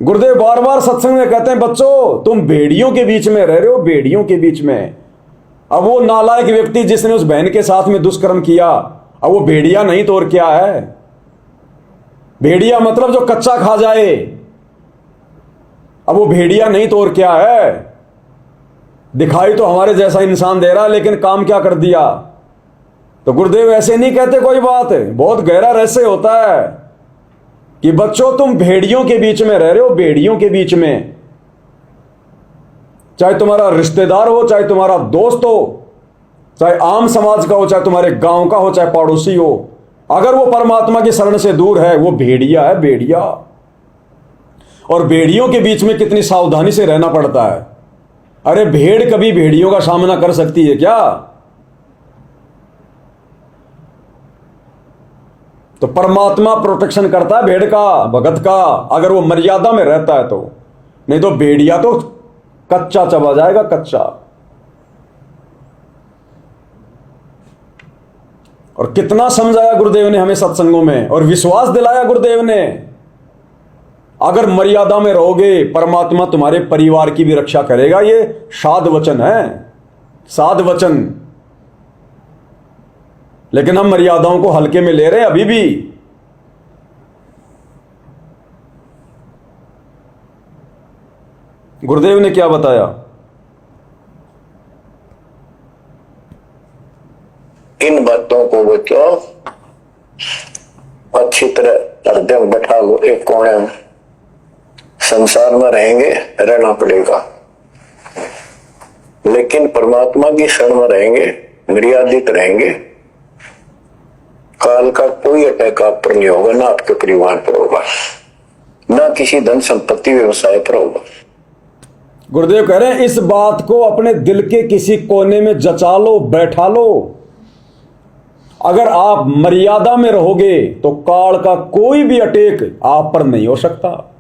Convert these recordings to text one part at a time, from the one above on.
गुरुदेव बार बार सत्संग में कहते हैं बच्चों तुम भेड़ियों के बीच में रह रहे हो, भेड़ियों के बीच में। अब वो नालायक व्यक्ति जिसने उस बहन के साथ में दुष्कर्म किया, अब वो भेड़िया नहीं तो और क्या है? भेड़िया मतलब जो कच्चा खा जाए, अब वो भेड़िया नहीं तो और क्या है? दिखाई तो हमारे जैसा इंसान दे रहा है, लेकिन काम क्या कर दिया? तो गुरुदेव ऐसे नहीं कहते कोई बात, बहुत गहरा रहस्य होता है कि बच्चों तुम भेड़ियों के बीच में रह रहे हो, भेड़ियों के बीच में। चाहे तुम्हारा रिश्तेदार हो, चाहे तुम्हारा दोस्त हो, चाहे आम समाज का हो, चाहे तुम्हारे गांव का हो, चाहे पड़ोसी हो, अगर वो परमात्मा की शरण से दूर है, वो भेड़िया है, भेड़िया। और भेड़ियों के बीच में कितनी सावधानी से रहना पड़ता है। अरे भेड़ कभी भेड़ियों का सामना कर सकती है क्या? तो परमात्मा प्रोटेक्शन करता है भेड़ का, भगत का, अगर वो मर्यादा में रहता है तो। नहीं तो भेड़िया तो कच्चा चबा जाएगा, कच्चा। और कितना समझाया गुरुदेव ने हमें सत्संगों में, और विश्वास दिलाया गुरुदेव ने, अगर मर्यादा में रहोगे परमात्मा तुम्हारे परिवार की भी रक्षा करेगा। ये साध वचन है, साध वचन। लेकिन हम मर्यादाओं को हल्के में ले रहे हैं अभी भी। गुरुदेव ने क्या बताया? इन बातों को बच्चों अच्छी तरह हृदय में बैठा लो, एक कोने में। संसार में रहेंगे, रहना पड़ेगा, लेकिन परमात्मा की शरण में रहेंगे, मर्यादित रहेंगे। काल का कोई अटैक आप पर नहीं होगा, ना आपके परिवार पर होगा, ना किसी धन संपत्ति व्यवसाय पर होगा। गुरुदेव कह रहे हैं इस बात को अपने दिल के किसी कोने में जचा लो, बैठा लो। अगर आप मर्यादा में रहोगे तो काल का कोई भी अटैक आप पर नहीं हो सकता,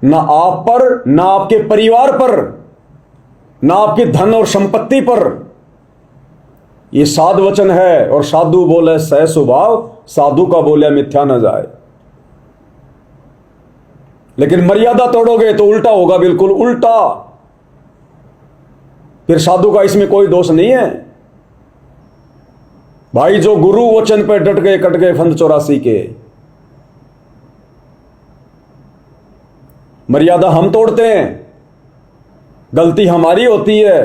ना आप पर, ना आपके परिवार पर, ना आपके धन और संपत्ति पर। ये साध वचन है। और साधु बोले सह स्वभाव, साधु का बोले मिथ्या न जाए। लेकिन मर्यादा तोड़ोगे तो उल्टा होगा, बिल्कुल उल्टा। फिर साधु का इसमें कोई दोष नहीं है भाई। जो गुरु वचन पे डट गए, कट गए फंद 84 के। मर्यादा हम तोड़ते हैं, गलती हमारी होती है।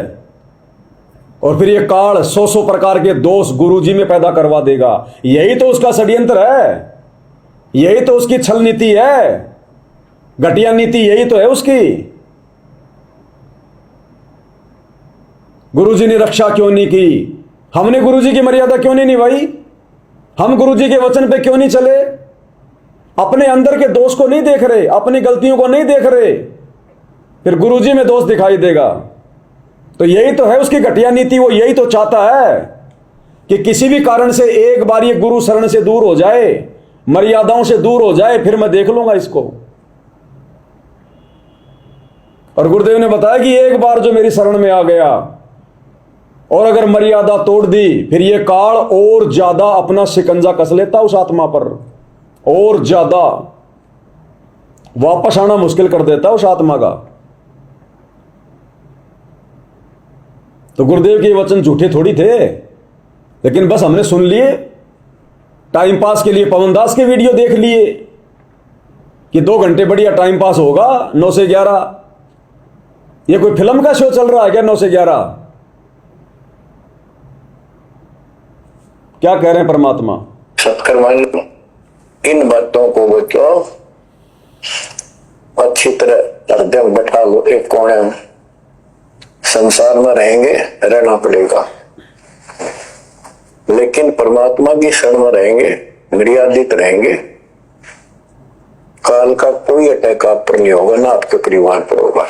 और फिर ये काल 100 प्रकार के दोष गुरु जी में पैदा करवा देगा। यही तो उसका षड्यंत्र है, यही तो उसकी छल नीति है, घटिया नीति यही तो है उसकी। गुरु जी ने रक्षा क्यों नहीं की? हमने गुरु जी की मर्यादा क्यों नहीं निभाई? हम गुरु जी के वचन पे क्यों नहीं चले? अपने अंदर के दोष को नहीं देख रहे, अपनी गलतियों को नहीं देख रहे, फिर गुरु जी में दोष दिखाई देगा। तो यही तो है उसकी घटिया नीति। वो यही तो चाहता है कि किसी भी कारण से एक बार ये गुरु शरण से दूर हो जाए, मर्यादाओं से दूर हो जाए, फिर मैं देख लूंगा इसको। और गुरुदेव ने बताया कि एक बार जो मेरी शरण में आ गया और अगर मर्यादा तोड़ दी, फिर ये काल और ज्यादा अपना शिकंजा कस लेता उस आत्मा पर, और ज्यादा वापस आना मुश्किल कर देता उस आत्मा का। तो गुरुदेव के वचन झूठे थोड़ी थे, लेकिन बस हमने सुन लिए टाइम पास के लिए। पवन दास के वीडियो देख लिए कि 2 घंटे बढ़िया टाइम पास होगा 9 से 11। ये कोई फिल्म का शो चल रहा है क्या 9 से 11? क्या कह रहे हैं परमात्मा? सत्कर्म इन बातों को बच्चों अच्छी तरह हृदय में बैठा लो, एक कोने में। संसार में रहेंगे, रहना पड़ेगा, लेकिन परमात्मा की शरण में रहेंगे, मर्यादित रहेंगे। काल का कोई अटैक आप पर नहीं होगा, ना आपके परिवार पर होगा,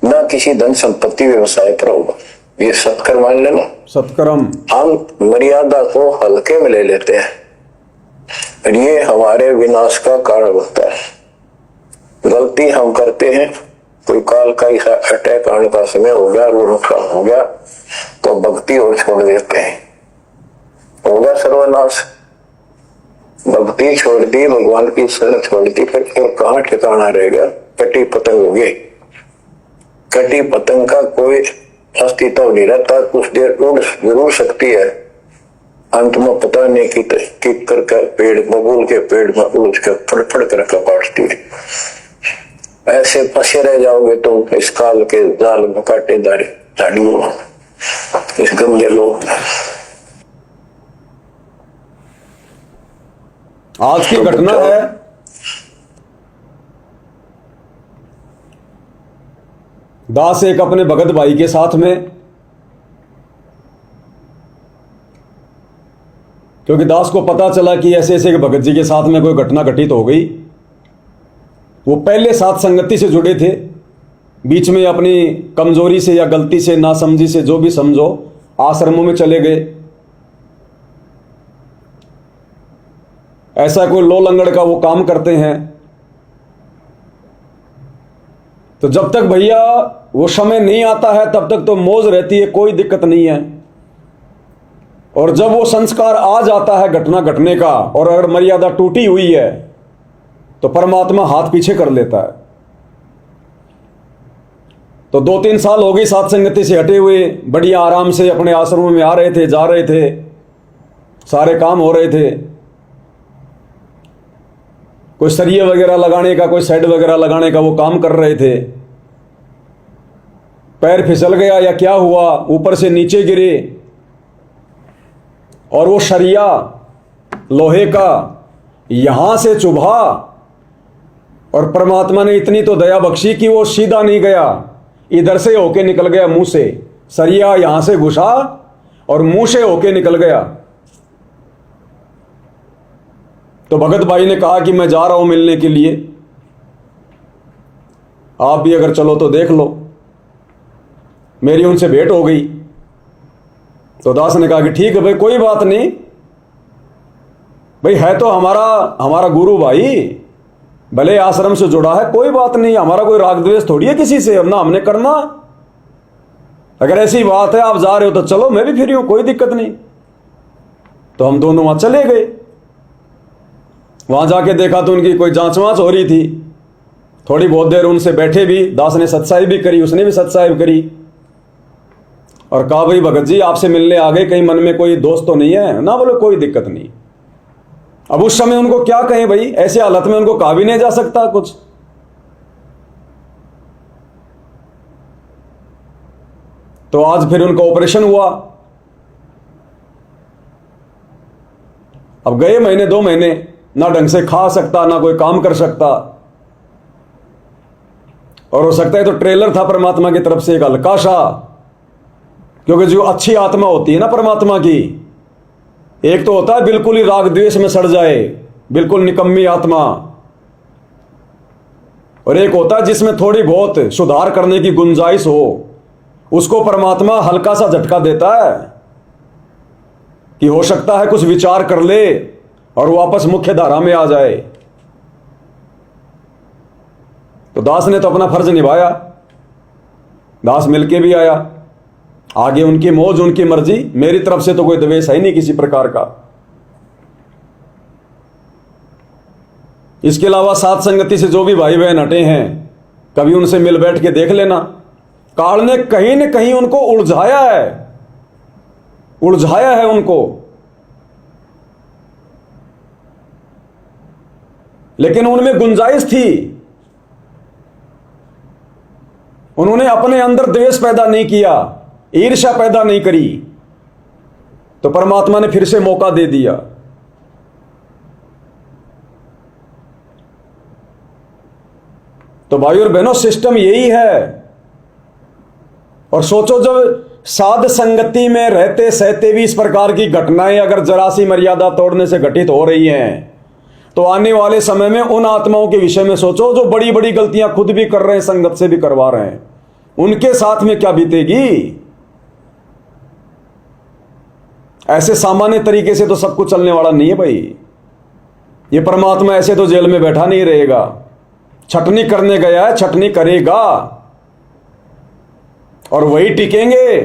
ना किसी धन संपत्ति व्यवसाय पर होगा। ये सत्कर्म मान लेना, सत्कर्म। हम मर्यादा को हल्के में ले लेते हैं, ये हमारे विनाश का कारण होता है। गलती हम करते हैं, कोई काल का ऐसा अटैक आने का समय हो गया, वो नुकसान हो गया, तो भक्ति और छोड़ देते हैं, होगा सर्वनाश। भक्ति छोड़ दी, भगवान की शरण छोड़ दी, फिर कहाँ ठिकाना रहेगा? कटी पतंग होगी। कटी पतंग का कोई अस्तित्व नहीं रहता, कुछ देर उड़ जरूर सकती है, अंत में पता नहीं कि करके पेड़ बबूल के पेड़ में उलझ कर फड़फड़ कर काटती है। ऐसे फंसे रह जाओगे तुम इस काल के जाल में, कांटेदार झाड़ियों, इस गंदे लोग। आज की घटना है दास एक अपने भगत भाई के साथ में, क्योंकि दास को पता चला कि ऐसे ऐसे भगत जी के साथ में कोई घटना घटित हो गई। वो पहले साथ संगति से जुड़े थे, बीच में अपनी कमजोरी से या गलती से, नासमझी से, जो भी समझो, आश्रमों में चले गए। ऐसा कोई लो लंगड़ का वो काम करते हैं। तो जब तक भैया वो समय नहीं आता है तब तक तो मौज रहती है, कोई दिक्कत नहीं है। और जब वो संस्कार आ जाता है घटना घटने का, और अगर मर्यादा टूटी हुई है तो परमात्मा हाथ पीछे कर लेता है। तो 2-3 साल हो गई साथ संगति से हटे हुए, बढ़िया आराम से अपने आश्रमों में आ रहे थे, जा रहे थे, सारे काम हो रहे थे। कोई सरिये वगैरह लगाने का, कोई शेड वगैरह लगाने का वो काम कर रहे थे। पैर फिसल गया या क्या हुआ, ऊपर से नीचे गिरे और वो सरिया लोहे का यहां से चुभा, और परमात्मा ने इतनी तो दया बख्शी कि वो सीधा नहीं गया, इधर से होके निकल गया मुंह से। सरिया यहां से घुसा और मुंह से होके निकल गया। तो भगत भाई ने कहा कि मैं जा रहा हूं मिलने के लिए, आप भी अगर चलो तो देख लो। मेरी उनसे भेंट हो गई। तो दास ने कहा कि ठीक है भाई, कोई बात नहीं भाई, है तो हमारा गुरु भाई, भले आश्रम से जुड़ा है, कोई बात नहीं, हमारा कोई राग द्वेष थोड़ी है किसी से, ना हमने करना। अगर ऐसी बात है आप जा रहे हो तो चलो, मैं भी फ्री हूं, कोई दिक्कत नहीं। तो हम दोनों वहां चले गए। वहां जाके देखा तो उनकी कोई जांच वांच हो रही थी। थोड़ी बहुत देर उनसे बैठे भी, दास ने सत्साई भी करी, उसने भी सत्साई करी, और कहा भाई भगत जी आपसे मिलने आ गए, कहीं मन में कोई दोस्त तो नहीं है ना? बोले कोई दिक्कत नहीं। अब उस समय उनको क्या कहें भाई, ऐसे हालत में उनको कहा भी नहीं जा सकता कुछ। तो आज फिर उनका ऑपरेशन हुआ। अब गए महीने 2 महीने, ना ढंग से खा सकता, ना कोई काम कर सकता, और हो सकता है तो ट्रेलर था परमात्मा की तरफ से एक हल्का सा, क्योंकि जो अच्छी आत्मा होती है ना परमात्मा की, एक तो होता है बिल्कुल ही राग द्वेष में सड़ जाए, बिल्कुल निकम्मी आत्मा, और एक होता है जिसमें थोड़ी बहुत सुधार करने की गुंजाइश हो। उसको परमात्मा हल्का सा झटका देता है कि हो सकता है कुछ विचार कर ले और वापस मुख्य धारा में आ जाए। तो दास ने तो अपना फर्ज निभाया, दास मिलके भी आया। आगे उनकी मौज, उनकी मर्जी, मेरी तरफ से तो कोई द्वेष है नहीं किसी प्रकार का। इसके अलावा साथ संगति से जो भी भाई बहन हटे हैं, कभी उनसे मिल बैठ के देख लेना। काल ने कहीं न कहीं उनको उलझाया है उनको, लेकिन उनमें गुंजाइश थी। उन्होंने अपने अंदर द्वेष पैदा नहीं किया, ईर्ष्या पैदा नहीं करी, तो परमात्मा ने फिर से मौका दे दिया। तो भाई और बहनों, सिस्टम यही है। और सोचो, जब साध संगति में रहते सहते भी इस प्रकार की घटनाएं अगर जरा सी मर्यादा तोड़ने से घटित हो रही हैं, तो आने वाले समय में उन आत्माओं के विषय में सोचो जो बड़ी बड़ी गलतियां खुद भी कर रहे हैं, संगत से भी करवा रहे हैं, उनके साथ में क्या बीतेगी। ऐसे सामान्य तरीके से तो सब कुछ चलने वाला नहीं है भाई। ये परमात्मा ऐसे तो जेल में बैठा नहीं रहेगा, छटनी करने गया है, छटनी करेगा, और वही टिकेंगे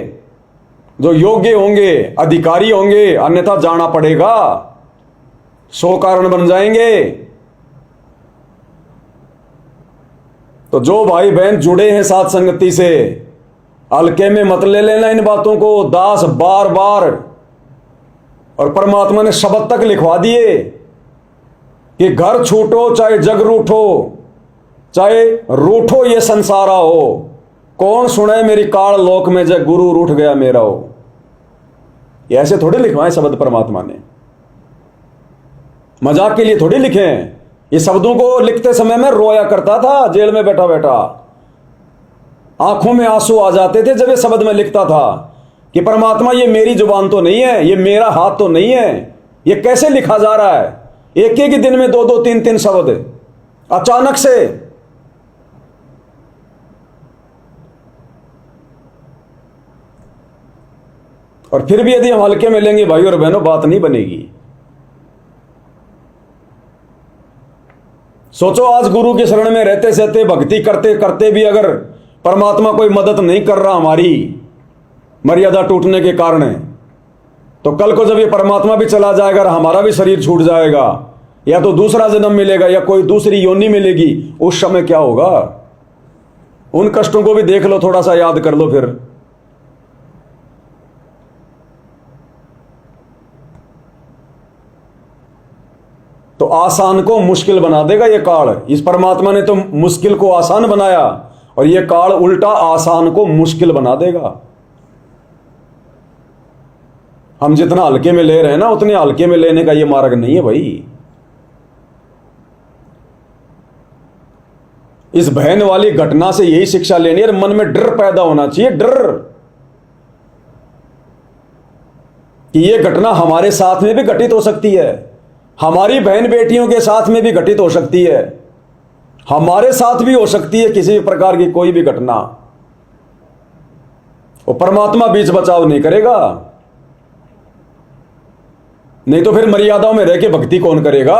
जो योग्य होंगे, अधिकारी होंगे, अन्यथा जाना पड़ेगा, 100 कारण बन जाएंगे। तो जो भाई बहन जुड़े हैं साथ संगति से, हल्के में मत ले लेना इन बातों को। दास बार बार और परमात्मा ने शब्द तक लिखवा दिए कि घर छूटो चाहे जग रूठो, चाहे रूठो ये संसारा हो, कौन सुने मेरी काल लोक में जब गुरु रूठ गया मेरा हो। ये ऐसे थोड़ी लिखवाए शब्द परमात्मा ने, मजाक के लिए थोड़ी लिखे हैं। ये शब्दों को लिखते समय में रोया करता था जेल में बैठा बैठा, आंखों में आंसू आ जाते थे जब ये शब्द में लिखता था कि परमात्मा ये मेरी जुबान तो नहीं है, ये मेरा हाथ तो नहीं है, ये कैसे लिखा जा रहा है एक एक ही दिन में 2-2 3-3 शब्द अचानक से। और फिर भी यदि हम हल्के में लेंगे भाई और बहनों, बात नहीं बनेगी। सोचो आज गुरु की शरण में रहते सहते भक्ति करते करते भी अगर परमात्मा कोई मदद नहीं कर रहा हमारी मर्यादा टूटने के कारण, तो कल को जब ये परमात्मा भी चला जाएगा और हमारा भी शरीर छूट जाएगा, या तो दूसरा जन्म मिलेगा या कोई दूसरी योनि मिलेगी, उस समय क्या होगा? उन कष्टों को भी देख लो, थोड़ा सा याद कर लो फिर। तो आसान को मुश्किल बना देगा ये काल। इस परमात्मा ने तो मुश्किल को आसान बनाया और ये काल उल्टा आसान को मुश्किल बना देगा। हम जितना हल्के में ले रहे हैं ना, उतने हल्के में लेने का ये मार्ग नहीं है भाई। इस बहन वाली घटना से यही शिक्षा लेनी है, मन में डर पैदा होना चाहिए, डर कि ये घटना हमारे साथ में भी घटित हो सकती है, हमारी बहन बेटियों के साथ में भी घटित हो सकती है, हमारे साथ भी हो सकती है किसी भी प्रकार की कोई भी घटना। वो परमात्मा बीच बचाव नहीं करेगा, नहीं तो फिर मर्यादाओं में रह के भक्ति कौन करेगा?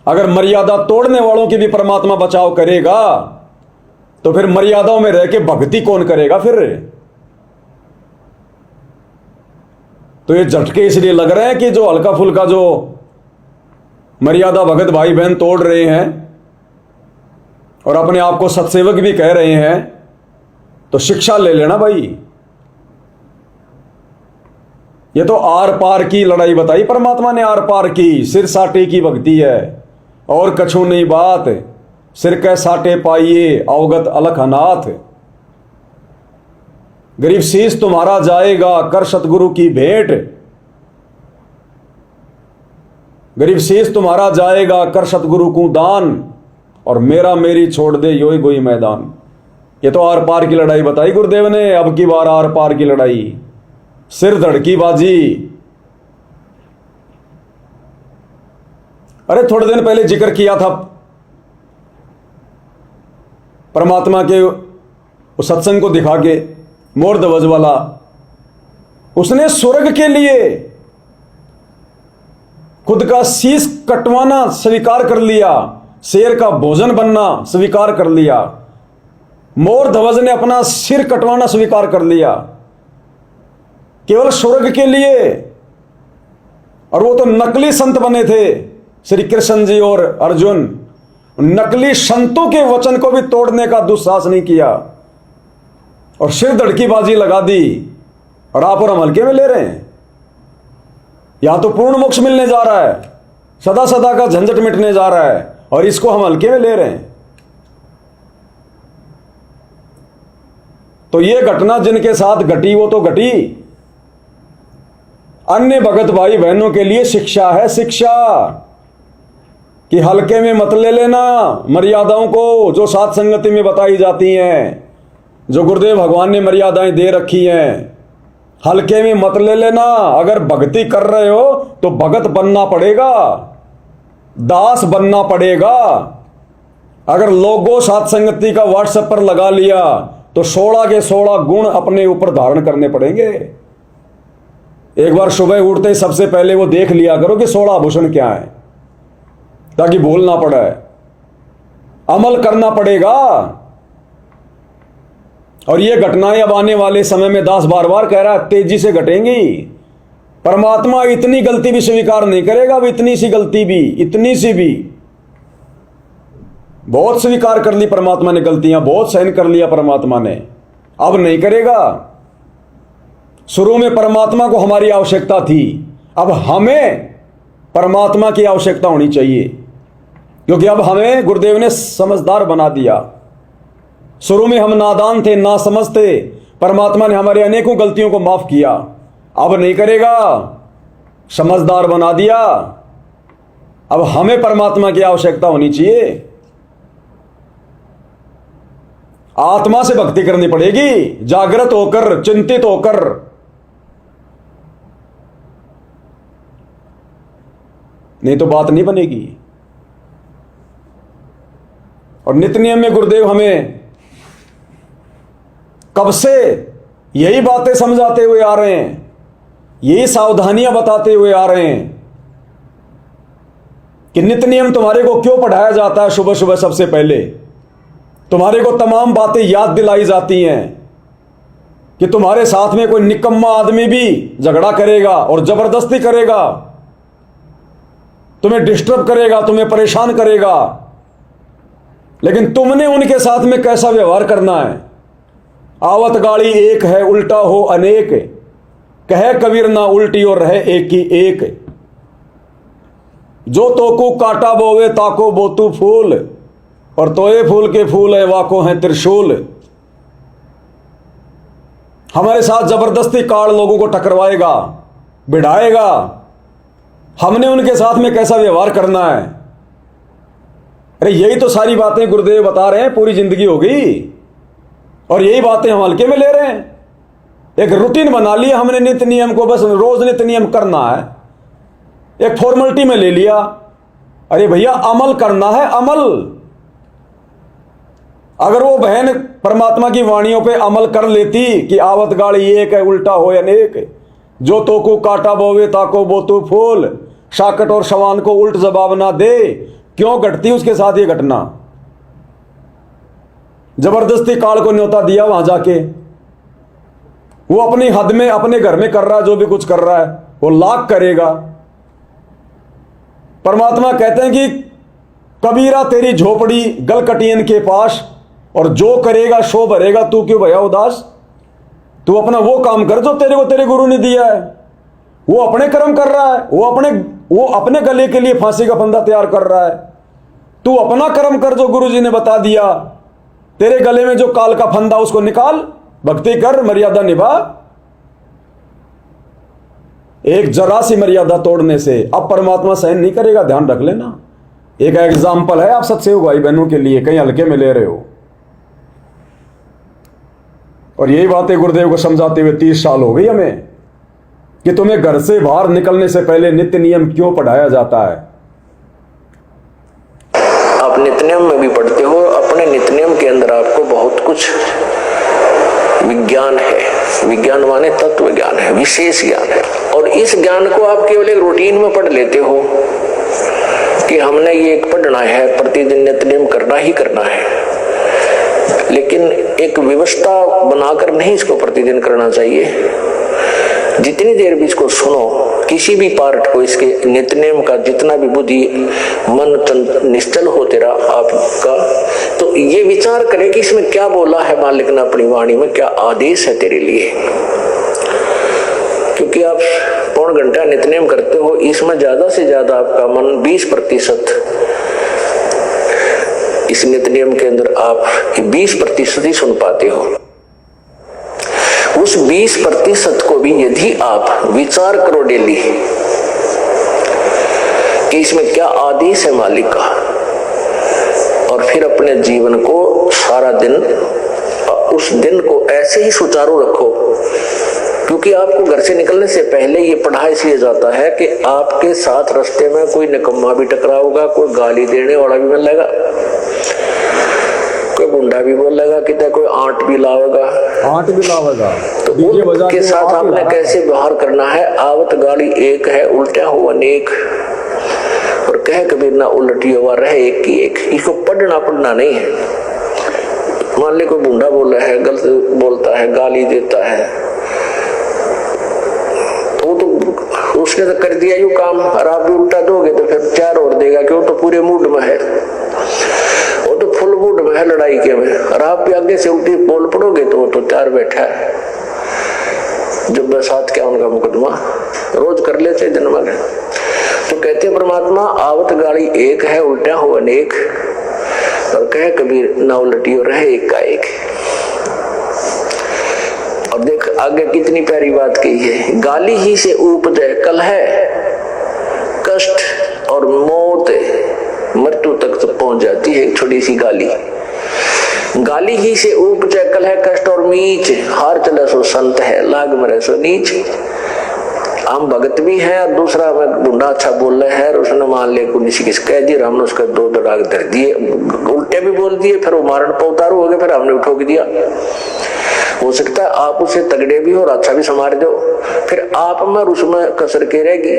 अगर मर्यादा तोड़ने वालों की भी परमात्मा बचाव करेगा तो फिर मर्यादाओं में रह के भक्ति कौन करेगा फिर? तो ये झटके इसलिए लग रहे हैं कि जो हल्का फुल्का जो मर्यादा भगत भाई बहन तोड़ रहे हैं और अपने आप को सत्सेवक भी कह रहे हैं, तो शिक्षा ले लेना भाई। ये तो आर पार की लड़ाई बताई परमात्मा ने, आर पार की सिर साटे की भक्ति है और कछु नहीं बात, सिर कै साटे पाइए अवगत अलख अनाथ। गरीब शीश तुम्हारा जाएगा कर सतगुरु की भेंट, गरीब शीश तुम्हारा जाएगा कर सतगुरु को दान, और मेरा मेरी छोड़ दे योई गोई मैदान। ये तो आर पार की लड़ाई बताई गुरुदेव ने। अब की बार आर पार की लड़ाई, सिर धड़की बाजी। अरे थोड़े दिन पहले जिक्र किया था परमात्मा के उस सत्संग को दिखा के, मोर ध्वज वाला, उसने स्वर्ग के लिए खुद का शीश कटवाना स्वीकार कर लिया, शेर का भोजन बनना स्वीकार कर लिया, मोर ध्वज ने अपना सिर कटवाना स्वीकार कर लिया केवल स्वर्ग के लिए। और वो तो नकली संत बने थे, श्री कृष्ण जी और अर्जुन। नकली संतों के वचन को भी तोड़ने का दुस्साहस नहीं किया और सिर धड़कीबाजी लगा दी। और आप और हम हल्के में ले रहे हैं। यहां तो पूर्ण मोक्ष मिलने जा रहा है, सदा सदा का झंझट मिटने जा रहा है, और इसको हम हल्के में ले रहे हैं। तो ये घटना जिनके साथ घटी वो तो घटी, अन्य भगत भाई बहनों के लिए शिक्षा है, शिक्षा कि हल्के में मत ले लेना मर्यादाओं को जो साथ संगति में बताई जाती हैं, जो गुरुदेव भगवान ने मर्यादाएं दे रखी हैं। हल्के में मत ले लेना। अगर भक्ति कर रहे हो तो भगत बनना पड़ेगा, दास बनना पड़ेगा। अगर लोगों साथ संगति का व्हाट्सएप पर लगा लिया तो 16 के 16 गुण अपने ऊपर धारण करने पड़ेंगे। एक बार सुबह उठते ही सबसे पहले वो देख लिया करो कि 16 आभूषण क्या है, ताकि भूल ना पड़े। अमल करना पड़ेगा। और ये घटनाएं अब आने वाले समय में दास बार बार कह रहा है तेजी से घटेंगी। परमात्मा इतनी गलती भी स्वीकार नहीं करेगा। अब इतनी सी गलती भी, इतनी सी भी बहुत स्वीकार कर ली परमात्मा ने गलतियां, बहुत सहन कर लिया परमात्मा ने, अब नहीं करेगा। शुरू में परमात्मा को हमारी आवश्यकता थी, अब हमें परमात्मा की आवश्यकता होनी चाहिए, क्योंकि अब हमें गुरुदेव ने समझदार बना दिया। शुरू में हम नादान थे, ना समझते, परमात्मा ने हमारे अनेकों गलतियों को माफ किया, अब नहीं करेगा, समझदार बना दिया। अब हमें परमात्मा की आवश्यकता होनी चाहिए, आत्मा से भक्ति करनी पड़ेगी, जागृत होकर, चिंतित होकर। नहीं तो बात नहीं बनेगी। और नित्य नियम में गुरुदेव हमें कब से यही बातें समझाते हुए आ रहे हैं, यही सावधानियां बताते हुए आ रहे हैं कि नित्य नियम तुम्हारे को क्यों पढ़ाया जाता है। सुबह सुबह सबसे पहले तुम्हारे को तमाम बातें याद दिलाई जाती हैं कि तुम्हारे साथ में कोई निकम्मा आदमी भी झगड़ा करेगा और जबरदस्ती करेगा, तुम्हें डिस्टर्ब करेगा, तुम्हें परेशान करेगा, लेकिन तुमने उनके साथ में कैसा व्यवहार करना है। आवत गाड़ी एक है, उल्टा हो अनेक, कहे कबीर ना उल्टी और रहे एक ही एक। जो तोकू काटा बोवे ताको बोतू फूल, और तोए फूल के फूल है वाको हैं त्रिशूल। हमारे साथ जबरदस्ती काल लोगों को टकरवाएगा, बिठाएगा, हमने उनके साथ में कैसा व्यवहार करना है। अरे यही तो सारी बातें गुरुदेव बता रहे हैं, पूरी जिंदगी हो गई और यही बातें हम हल्के में ले रहे हैं। एक रूटीन बना लिया हमने नित्य नियम को, बस रोज नित्य नियम करना है, एक फॉर्मेलिटी में ले लिया। अरे भैया अमल करना है, अमल। अगर वो बहन परमात्मा की वाणियों पे अमल कर लेती कि आवत गाड़ी एक है, उल्टा हो अनेक, जो तोको काटा बोवे ताको बोतू फूल, शाकट और शवान को उल्ट जवाब ना दे, क्यों घटती उसके साथ ये घटना। जबरदस्ती काल को न्योता दिया, वहां जाके वो अपनी हद में अपने घर में कर रहा है, जो भी कुछ कर रहा है वो लाख करेगा। परमात्मा कहते हैं कि कबीरा तेरी झोपड़ी गलकटियन के पास, और जो करेगा सो भरेगा, तू क्यों भया उदास। तू अपना वो काम कर जो तेरे को तेरे गुरु ने दिया है। वो अपने कर्म कर रहा है, वो अपने गले के लिए फांसी का फंदा तैयार कर रहा है। तू अपना कर्म कर जो गुरु जी ने बता दिया। तेरे गले में जो काल का फंदा उसको निकाल, भक्ति कर, मर्यादा निभा। एक जरा सी मर्यादा तोड़ने से अब परमात्मा सहन नहीं करेगा, ध्यान रख लेना। एक एग्जाम्पल है आप सत्संग भाई बहनों के लिए, कहीं हल्के में ले रहे हो। और यही बातें गुरुदेव को समझाते हुए 30 साल हो गई हमें कि तुम्हें घर से बाहर निकलने से पहले नित्य नियम क्यों पढ़ाया जाता है। आप नित्य नियम में भी पढ़ते हो, अपने नित्य नियम के अंदर आपको बहुत कुछ विज्ञान है। विज्ञान माने तत्व ज्ञान है, विशेष ज्ञान है। और इस ज्ञान को आप केवल एक रूटीन में पढ़ लेते हो कि हमने ये पढ़ना है, प्रतिदिन नित्य नियम करना ही करना है, लेकिन एक व्यवस्था बनाकर नहीं इसको प्रतिदिन करना चाहिए। जितनी देर भी इसको सुनो, किसी भी पार्ट को, इसके नित्य नियम का जितना भी बुद्धि मन निश्चल हो तेरा आपका, तो ये विचार करे कि इसमें क्या बोला है मालिक ने अपनी वाणी में, क्या आदेश है तेरे लिए। क्योंकि आप पौन घंटा नित्य नियम करते हो, इसमें ज्यादा से ज्यादा आपका मन 20% इस नित्य नियम के अंदर आप 20% ही सुन पाते हो। उस 20% को भी यदि आप विचार करो डेली कि इसमें क्या आदेश है मालिक का, और फिर अपने जीवन को सारा दिन, उस दिन को ऐसे ही सुचारू रखो। क्योंकि आपको घर से निकलने से पहले ये पढ़ा इसलिए जाता है कि आपके साथ रास्ते में कोई निकम्मा भी टकराओगा, कोई गाली देने वाला भी मिलेगा, कोई गुंडा भी बोलेगा, कितना कोई आंट भी लावेगा, तो उनके साथ आपने कैसे व्यवहार करना है। आवत गाड़ी एक है, उल्टा हो अनेक, और कह कबीर ना उल्टी हुआ रहे एक की एक। इसको पढ़ना नहीं है। मान ले कोई गुंडा बोला है, गलत बोलता है, गाली देता है, तो उसने तो कर दिया यू काम, और आप भी उल्टा दोगे तो फिर 4 और देगा, क्यों, तो पूरे मूड में है। और है लड़ाई के में, और आप भी आगे से उल्टी बोल पड़ोगे तो वो तो तैयार बैठा है। जब बरसात क्या उनका मुकदमा रोज कर लेते जन्म में। तो कहते परमात्मा आवत गाड़ी एक है, उल्टा हो अनेक, और कहे कबीर ना उलटी हो रहे एक का एक। और देख आगे कितनी प्यारी बात कही है, गाली ही से उपजय कल है कष्ट और मौत, मृत्यु तक तो पहुंच जाती है एक छोटी सी गाली। गाली ही से उपजय कल है कष्ट और मीच, हार चले सो संत है लाग मरे सो नीच। हम भगत भी हैं और दूसरा हमें गुंडा अच्छा बोल रहे हैं, उसने मान ले किसी किस कह दिया, हमने उसका दो दड़ाक धर दिए, उल्टे भी बोल दिए, फिर वो मारण पर उतारू हो गए, फिर हमने उठोक दिया। हो सकता है आप उससे तगड़े भी हो और अच्छा भी संभाल दो, फिर आप में उसमें कसर के रहेगी।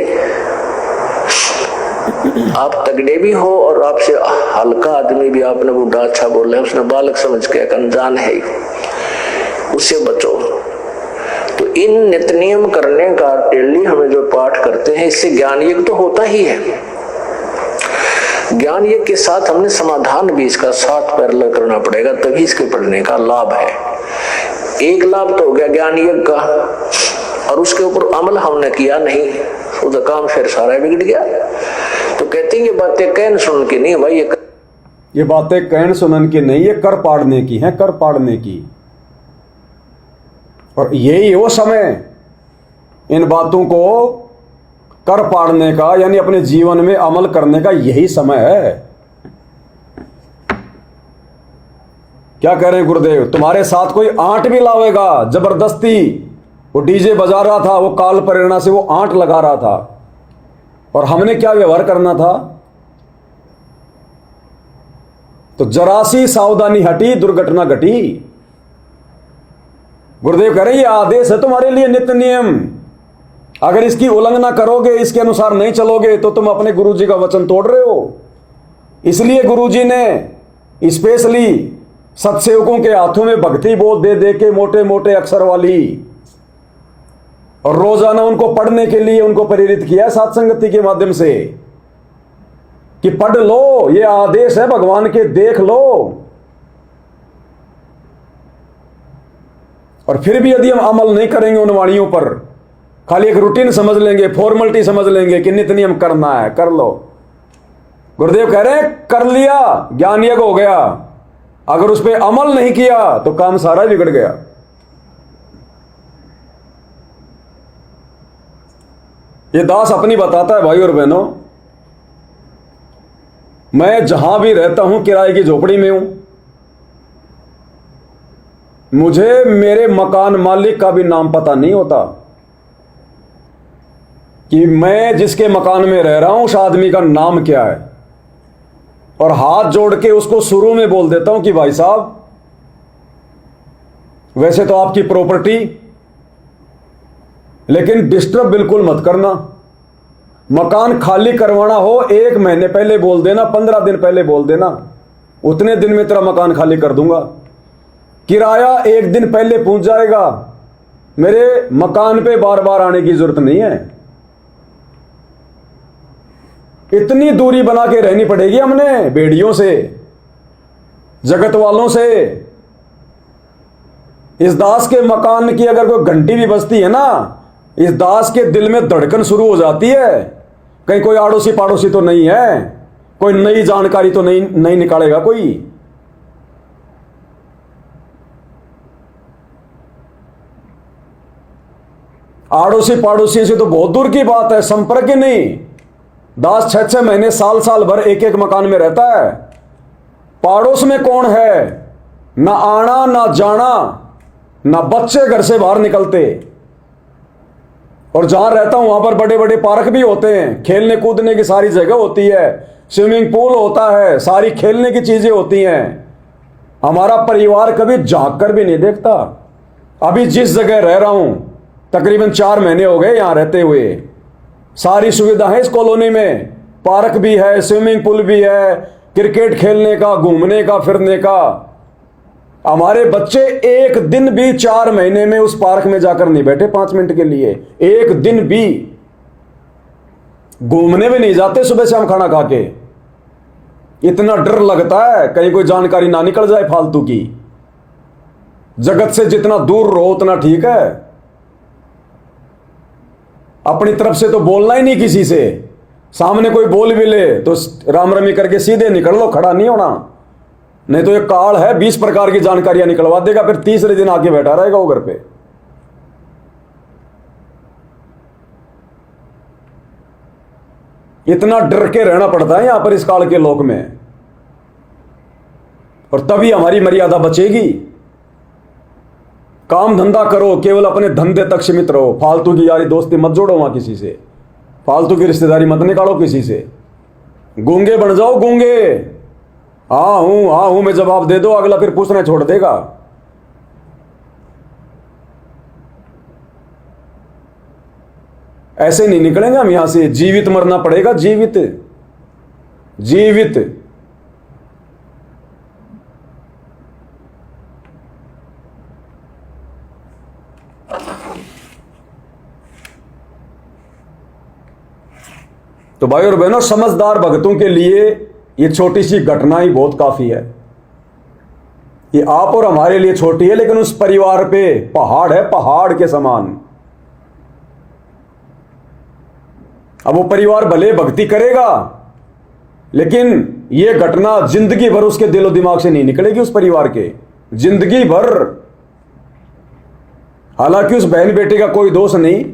आप तगड़े भी हो और आपसे हल्का आदमी भी आपने बूढ़ा अच्छा बोल रहे हैं, उसने बालक समझ के अनजान है, उससे बचो। तो इन नित्य नियम करने का डेली हमें जो पाठ करते हैं, इससे ज्ञान यज्ञ तो होता ही है। ज्ञान यज्ञ के साथ हमने समाधान भी इसका साथ पैरेलल करना पड़ेगा, तभी इसके पढ़ने का लाभ है। एक लाभ तो हो गया ज्ञान यज्ञ का, और उसके ऊपर अमल हमने किया नहीं, उसका काम फिर सारा बिगड़ गया। तो कहते हैं ये बातें कहन सुन के नहीं भाई, ये बातें कहन सुनन की नहीं, ये कर पाड़ने की हैं, कर पाड़ने की। और यही वो समय इन बातों को कर पाड़ने का, यानी अपने जीवन में अमल करने का यही समय है। क्या कह रहे हैं गुरुदेव, तुम्हारे साथ कोई आंट भी लावेगा जबरदस्ती, वो डीजे बजा रहा था, वो काल प्रेरणा से वो आंट लगा रहा था, और हमने क्या व्यवहार करना था? तो जरा सी सावधानी हटी दुर्घटना घटी। गुरुदेव कह रहे ये आदेश है तुम्हारे लिए नित्य नियम, अगर इसकी उल्लंघना करोगे, इसके अनुसार नहीं चलोगे, तो तुम अपने गुरुजी का वचन तोड़ रहे हो। इसलिए गुरुजी ने स्पेशली सत्सेवकों के हाथों में भक्ति बोध दे दे के मोटे मोटे अक्षर वाली, और रोजाना उनको पढ़ने के लिए उनको प्रेरित किया साथ संगति के माध्यम से कि पढ़ लो, ये आदेश है भगवान के, देख लो। और फिर भी यदि हम अमल नहीं करेंगे उन वाणियों पर, खाली एक रूटीन समझ लेंगे, फॉर्मेलिटी समझ लेंगे कि नित्य नियम करना है, कर लो। गुरुदेव कह रहे हैं कर लिया, ज्ञान यज्ञ हो गया, अगर उस पर अमल नहीं किया तो काम सारा बिगड़ गया। ये दास अपनी बताता है भाई और बहनों, मैं जहां भी रहता हूं किराए की झोपड़ी में हूं, मुझे मेरे मकान मालिक का भी नाम पता नहीं होता कि मैं जिसके मकान में रह रहा हूं उस आदमी का नाम क्या है, और हाथ जोड़ के उसको शुरू में बोल देता हूं कि भाई साहब वैसे तो आपकी प्रॉपर्टी, लेकिन डिस्टर्ब बिल्कुल मत करना। मकान खाली करवाना हो 1 महीने पहले बोल देना, 15 दिन पहले बोल देना, उतने दिन में तेरा मकान खाली कर दूंगा। किराया 1 दिन पहले पहुंच जाएगा, मेरे मकान पे बार बार आने की जरूरत नहीं है। इतनी दूरी बना के रहनी पड़ेगी हमने भेड़ियों से, जगत वालों से। इस दास के मकान की अगर कोई घंटी भी बजती है ना, इस दास के दिल में धड़कन शुरू हो जाती है, कहीं कोई आड़ोसी पाड़ोसी तो नहीं है, कोई नई जानकारी तो नहीं निकालेगा कोई। आड़ोसी पाड़ोसी से तो बहुत दूर की बात है, संपर्क ही नहीं। दास 6-6 महीने साल भर एक मकान में रहता है, पड़ोस में कौन है, ना आना ना जाना, ना बच्चे घर से बाहर निकलते। और जहां रहता हूं वहां पर बड़े बड़े पार्क भी होते हैं, खेलने कूदने की सारी जगह होती है, स्विमिंग पूल होता है, सारी खेलने की चीजें होती हैं। हमारा परिवार कभी झांक कर भी नहीं देखता। अभी जिस जगह रह रहा हूं तकरीबन 4 महीने हो गए यहां रहते हुए, सारी सुविधा है इस कॉलोनी में, पार्क भी है, स्विमिंग पूल भी है, क्रिकेट खेलने का, घूमने का, फिरने का। हमारे बच्चे एक दिन भी 4 महीने में उस पार्क में जाकर नहीं बैठे 5 मिनट के लिए, एक दिन भी। घूमने भी नहीं जाते सुबह शाम खाना खा के। इतना डर लगता है कहीं कोई जानकारी ना निकल जाए फालतू की। जगत से जितना दूर रहो उतना ठीक है। अपनी तरफ से तो बोलना ही नहीं किसी से, सामने कोई बोल भी ले तो राम रमी करके सीधे निकल लो, खड़ा नहीं होना। नहीं तो ये काल है 20 प्रकार की जानकारियां निकलवा देगा, फिर तीसरे दिन आके बैठा रहेगा वो घर पे। इतना डर के रहना पड़ता है यहां पर इस काल के लोक में, और तभी हमारी मर्यादा बचेगी। काम धंधा करो, केवल अपने धंधे तक सीमित रहो। फालतू की यारी दोस्ती मत जोड़ो वहां किसी से, फालतू की रिश्तेदारी मत निकालो किसी से। गूंगे बन जाओ, गूंगे। हाँ हूं में जवाब दे दो, अगला फिर पूछना छोड़ देगा। ऐसे नहीं निकलेंगे हम यहां से। जीवित मरना पड़ेगा, जीवित जीवित। तो भाई और बहनों, समझदार भक्तों के लिए ये छोटी सी घटना ही बहुत काफी है। ये आप और हमारे लिए छोटी है, लेकिन उस परिवार पे पहाड़ है, पहाड़ के समान। अब वो परिवार भले भक्ति करेगा, लेकिन ये घटना जिंदगी भर उसके दिलो दिमाग से नहीं निकलेगी, उस परिवार के जिंदगी भर। हालांकि उस बहन बेटे का कोई दोष नहीं,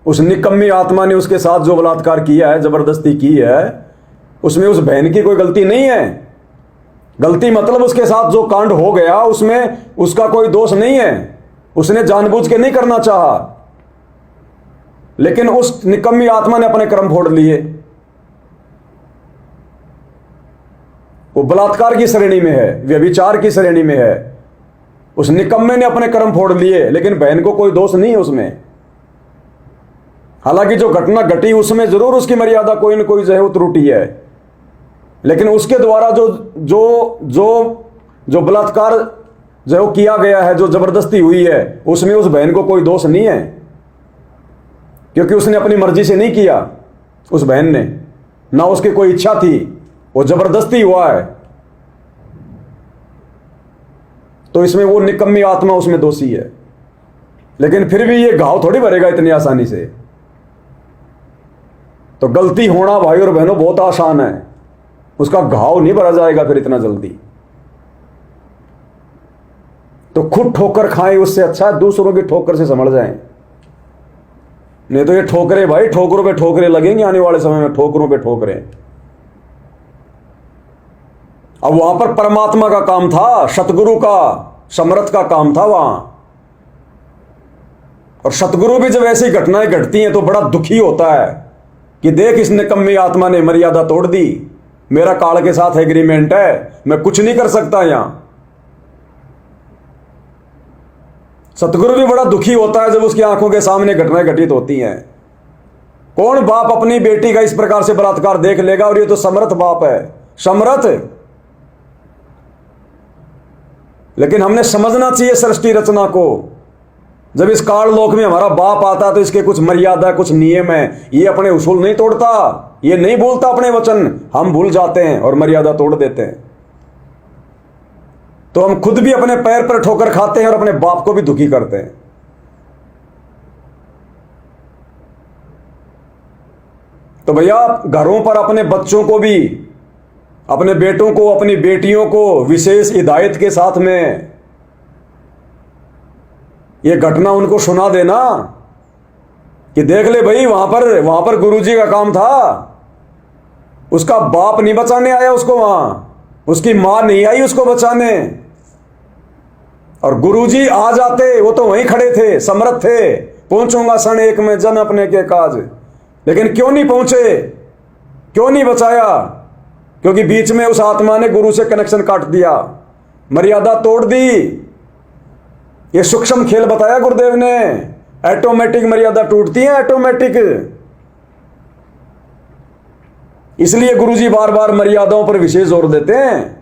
उस निकम्मी आत्मा ने उसके साथ जो बलात्कार किया है, जबरदस्ती की है, उसमें उस बहन की कोई गलती नहीं है। गलती मतलब उसके साथ जो कांड हो गया उसमें उसका कोई दोष नहीं है, उसने जानबूझ के नहीं करना चाहा, लेकिन उस निकम्मी आत्मा ने अपने कर्म फोड़ लिए। वो बलात्कार की श्रेणी में है, व्यभिचार की श्रेणी में है। उस निकम्मे ने अपने कर्म फोड़ लिए, लेकिन बहन को कोई दोष नहीं है उसमें। हालांकि जो घटना घटी उसमें जरूर उसकी मर्यादा कोई न कोई जो है वो त्रुटि है, लेकिन उसके द्वारा जो जो जो जो बलात्कार जो किया गया है, जो जबरदस्ती हुई है, उसमें उस बहन को कोई दोष नहीं है, क्योंकि उसने अपनी मर्जी से नहीं किया। उस बहन ने ना उसकी कोई इच्छा थी, वो जबरदस्ती हुआ है। तो इसमें वो निकम्मी आत्मा उसमें दोषी है, लेकिन फिर भी ये घाव थोड़ी भरेगा इतनी आसानी से। तो गलती होना भाई और बहनों बहुत आसान है, उसका घाव नहीं भरा जाएगा फिर इतना जल्दी। तो खुद ठोकर खाएं, उससे अच्छा है दूसरों की ठोकर से संभल जाएं। नहीं तो ये ठोकरे भाई, ठोकरों पे ठोकरे लगेंगे आने वाले समय में, ठोकरों पे ठोकरे। अब वहां पर परमात्मा का काम था, सतगुरु का, समर्थ का काम था वहां। और सतगुरु भी जब ऐसी घटनाएं घटती हैं तो बड़ा दुखी होता है कि देख इस निकम्मी आत्मा ने मर्यादा तोड़ दी, मेरा काल के साथ एग्रीमेंट है, मैं कुछ नहीं कर सकता यहां। सतगुरु भी बड़ा दुखी होता है जब उसकी आंखों के सामने घटनाएं घटित होती हैं। कौन बाप अपनी बेटी का इस प्रकार से बलात्कार देख लेगा? और ये तो समर्थ बाप है, समर्थ। लेकिन हमने समझना चाहिए सृष्टि रचना को। जब इस काल लोक में हमारा बाप आता है तो इसके कुछ मर्यादा, कुछ नियम है। ये अपने उसूल नहीं तोड़ता, ये नहीं भूलता अपने वचन, हम भूल जाते हैं और मर्यादा तोड़ देते हैं। तो हम खुद भी अपने पैर पर ठोकर खाते हैं और अपने बाप को भी दुखी करते हैं। तो भैया घरों पर अपने बच्चों को भी, अपने बेटों को, अपनी बेटियों को विशेष हिदायत के साथ में ये घटना उनको सुना देना कि देख ले भाई, वहां पर गुरुजी का काम था। उसका बाप नहीं बचाने आया उसको वहां, उसकी मां नहीं आई उसको बचाने। और गुरुजी आ जाते, वो तो वहीं खड़े थे, समर्थ थे, पहुंचूंगा क्षण एक में जन अपने के काज। लेकिन क्यों नहीं पहुंचे, क्यों नहीं बचाया? क्योंकि बीच में उस आत्मा ने गुरु से कनेक्शन काट दिया, मर्यादा तोड़ दी। ये सूक्ष्म खेल बताया गुरुदेव ने। ऑटोमेटिक मर्यादा टूटती है, ऑटोमेटिक। इसलिए गुरुजी बार बार मर्यादाओं पर विशेष जोर देते हैं।